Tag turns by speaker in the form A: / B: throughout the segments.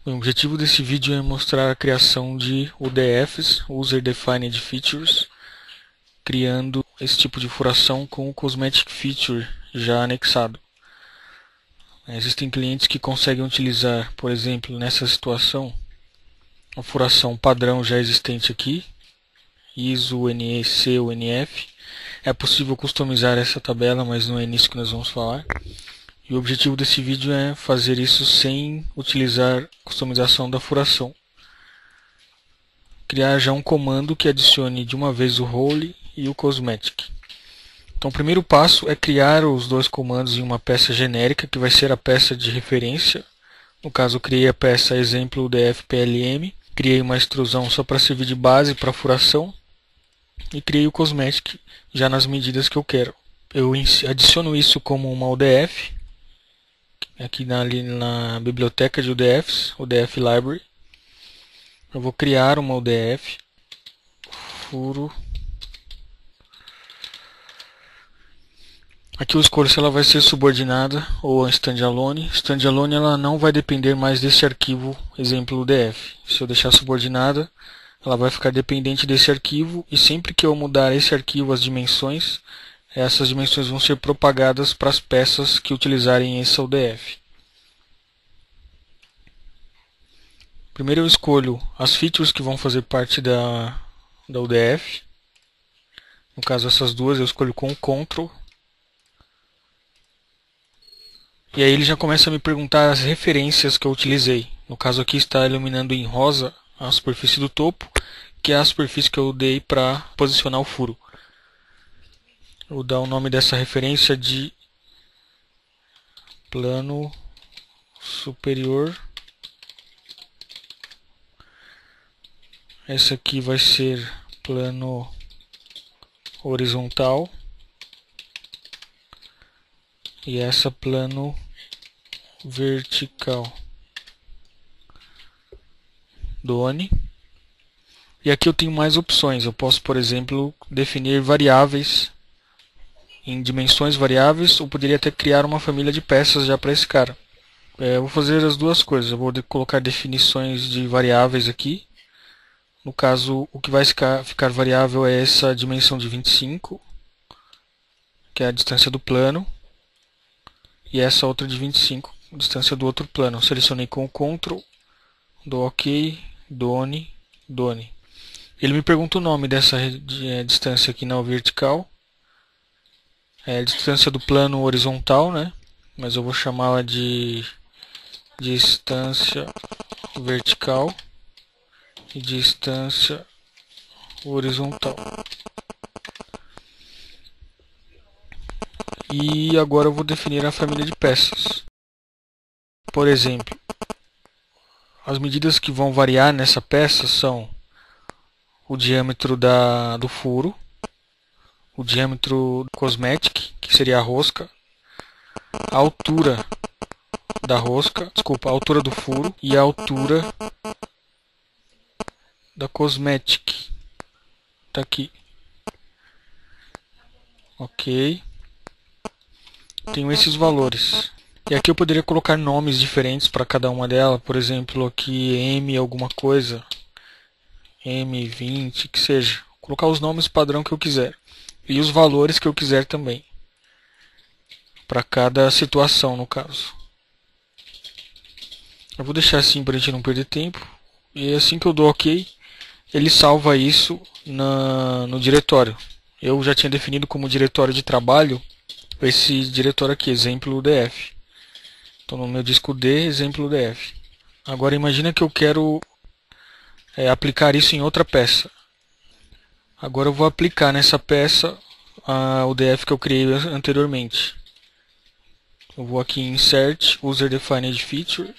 A: O objetivo desse vídeo é mostrar a criação de UDFs, User Defined Features, criando esse tipo de furação com o Cosmetic Feature já anexado. Existem clientes que conseguem utilizar, por exemplo, nessa situação, a furação padrão já existente aqui, ISO, NEC ou NF. É possível customizar essa tabela, mas não é nisso que nós vamos falar. E o objetivo desse vídeo é fazer isso sem utilizar customização da furação. Criar já um comando que adicione de uma vez o role e o cosmetic. Então o primeiro passo é criar os dois comandos em uma peça genérica, que vai ser a peça de referência. No caso eu criei a peça exemplo UDF-PLM, criei uma extrusão só para servir de base para a furação e criei o cosmetic já nas medidas que eu quero. Eu adiciono isso como uma UDF, aqui na biblioteca de UDFs, UDF Library. Eu vou criar uma UDF, furo. Aqui eu escolho se ela vai ser subordinada ou standalone. Standalone ela não vai depender mais desse arquivo exemplo UDF. Se eu deixar subordinada, ela vai ficar dependente desse arquivo e sempre que eu mudar esse arquivo, as dimensões, essas dimensões vão ser propagadas para as peças que utilizarem esse UDF. Primeiro eu escolho as features que vão fazer parte da UDF. No caso essas duas eu escolho com o Ctrl. E aí ele já começa a me perguntar as referências que eu utilizei. No caso aqui está iluminando em rosa a superfície do topo, que é a superfície que eu dei para posicionar o furo. Eu vou dar o nome dessa referência de plano superior. Esse aqui vai ser plano horizontal. E essa plano vertical. Done. E aqui eu tenho mais opções. Eu posso, por exemplo, definir variáveis em dimensões variáveis, ou poderia até criar uma família de peças já para esse cara. Eu vou fazer as duas coisas. Eu vou colocar definições de variáveis aqui. No caso, o que vai ficar variável é essa dimensão de 25, que é a distância do plano, e essa outra de 25, a distância do outro plano. Selecionei com o Ctrl, dou OK, Done, Done. Ele me pergunta o nome dessa distância aqui na vertical. É a distância do plano horizontal, né? Mas eu vou chamá-la de distância vertical e distância horizontal. E agora eu vou definir a família de peças. Por exemplo, as medidas que vão variar nessa peça são o diâmetro do furo, o diâmetro do cosmetic, que seria a rosca, a altura da rosca, desculpa, a altura do furo e a altura da cosmetic. Tá aqui. OK. Tenho esses valores. E aqui eu poderia colocar nomes diferentes para cada uma delas. Por exemplo, aqui M alguma coisa, M20, que seja. Vou colocar os nomes padrão que eu quiser. E os valores que eu quiser também. Para cada situação, no caso. Eu vou deixar assim para a gente não perder tempo. E assim que eu dou OK, ele salva isso no diretório. Eu já tinha definido como diretório de trabalho esse diretório aqui, exemplo UDF. Então no meu disco D, exemplo UDF. Agora imagina que eu quero aplicar isso em outra peça. Agora eu vou aplicar nessa peça a UDF que eu criei anteriormente. Eu vou aqui em Insert, User Defined Feature.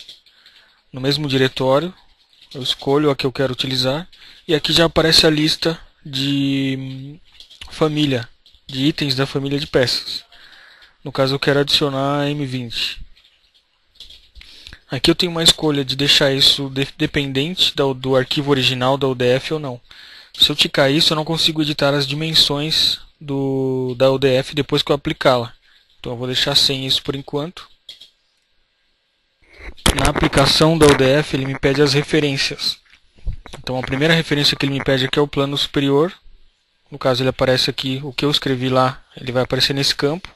A: No mesmo diretório, eu escolho a que eu quero utilizar. E aqui já aparece a lista de família, de itens da família de peças. No caso eu quero adicionar M20. Aqui eu tenho uma escolha de deixar isso dependente do arquivo original da UDF ou não. Se eu ticar isso, eu não consigo editar as dimensões da UDF depois que eu aplicá-la. Então eu vou deixar sem isso por enquanto. na aplicação da UDF ele me pede as referências. Então a primeira referência que ele me pede aqui é o plano superior. No caso ele aparece aqui, o que eu escrevi lá, ele vai aparecer nesse campo.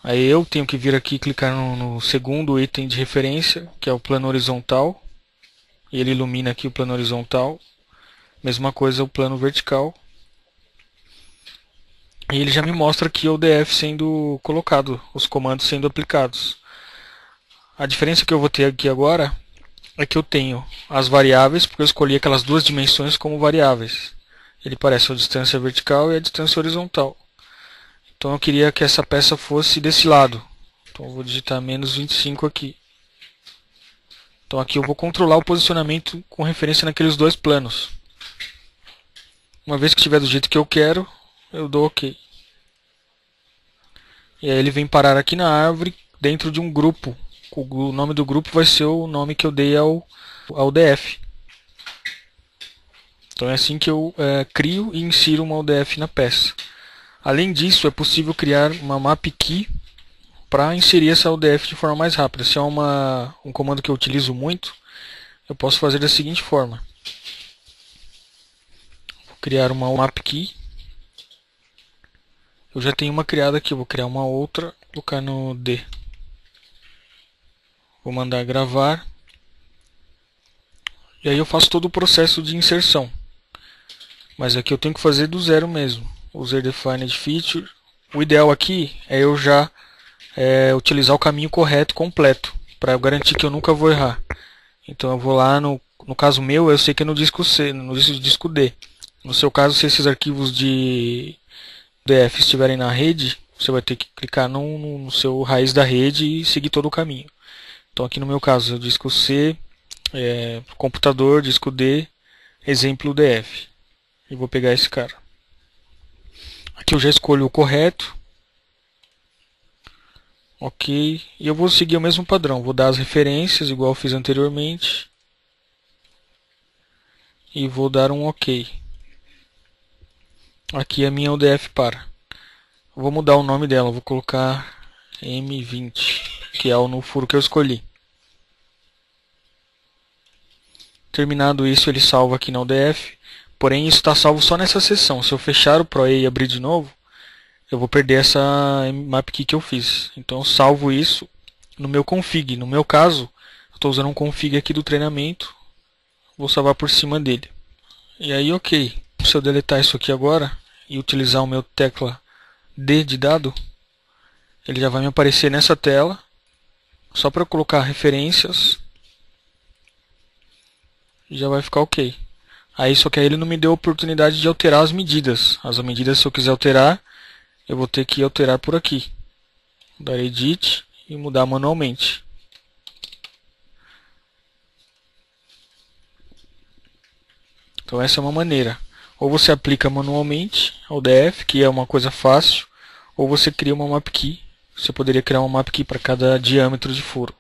A: Aí eu tenho que vir aqui e clicar no segundo item de referência, que é o plano horizontal. E ele ilumina aqui o plano horizontal. Mesma coisa o plano vertical. E ele já me mostra aqui o UDF sendo colocado, os comandos sendo aplicados. A diferença que eu vou ter aqui agora é que eu tenho as variáveis, porque eu escolhi aquelas duas dimensões como variáveis. Ele parece a distância vertical e a distância horizontal. Então eu queria que essa peça fosse desse lado. Então eu vou digitar menos 25 aqui. Então aqui eu vou controlar o posicionamento com referência naqueles dois planos. Uma vez que estiver do jeito que eu quero, eu dou OK. E aí ele vem parar aqui na árvore dentro de um grupo. O nome do grupo vai ser o nome que eu dei ao UDF. Então é assim que eu crio e insiro uma UDF na peça. Além disso, é possível criar uma map key para inserir essa UDF de forma mais rápida. Se é um comando que eu utilizo muito, eu posso fazer da seguinte forma. Vou criar uma map key. Eu já tenho uma criada aqui, vou criar uma outra, colocar no D. Vou mandar gravar. E aí eu faço todo o processo de inserção. Mas aqui eu tenho que fazer do zero mesmo. User Defined Feature. O ideal aqui é eu já utilizar o caminho correto, completo, para garantir que eu nunca vou errar. Então eu vou lá, no caso meu, eu sei que é no disco C, no disco D. No seu caso, se esses arquivos de UDF estiverem na rede, você vai ter que clicar no seu raiz da rede e seguir todo o caminho. Então aqui no meu caso, disco C, computador, disco D, exemplo UDF. E vou pegar esse cara. Aqui eu já escolho o correto. Ok. E eu vou seguir o mesmo padrão. Vou dar as referências, igual eu fiz anteriormente. E vou dar um OK. Aqui a minha UDF para. Vou mudar o nome dela. Vou colocar M20, que é no furo que eu escolhi. Terminado isso, ele salva aqui na UDF. Porém, isso está salvo só nessa seção. Se eu fechar o ProE e abrir de novo, eu vou perder essa map key que eu fiz. Então, eu salvo isso no meu config. No meu caso, eu estou usando um config aqui do treinamento. Vou salvar por cima dele. E aí, OK. Se eu deletar isso aqui agora e utilizar o meu tecla D de dado, ele já vai me aparecer nessa tela. Só para eu colocar referências. E já vai ficar OK. Aí só que aí ele não me deu a oportunidade de alterar as medidas. As medidas, se eu quiser alterar, eu vou ter que alterar por aqui. Dar Edit e mudar manualmente. Então essa é uma maneira. Ou você aplica manualmente ao UDF, que é uma coisa fácil, ou você cria uma map key. Você poderia criar uma map key para cada diâmetro de furo.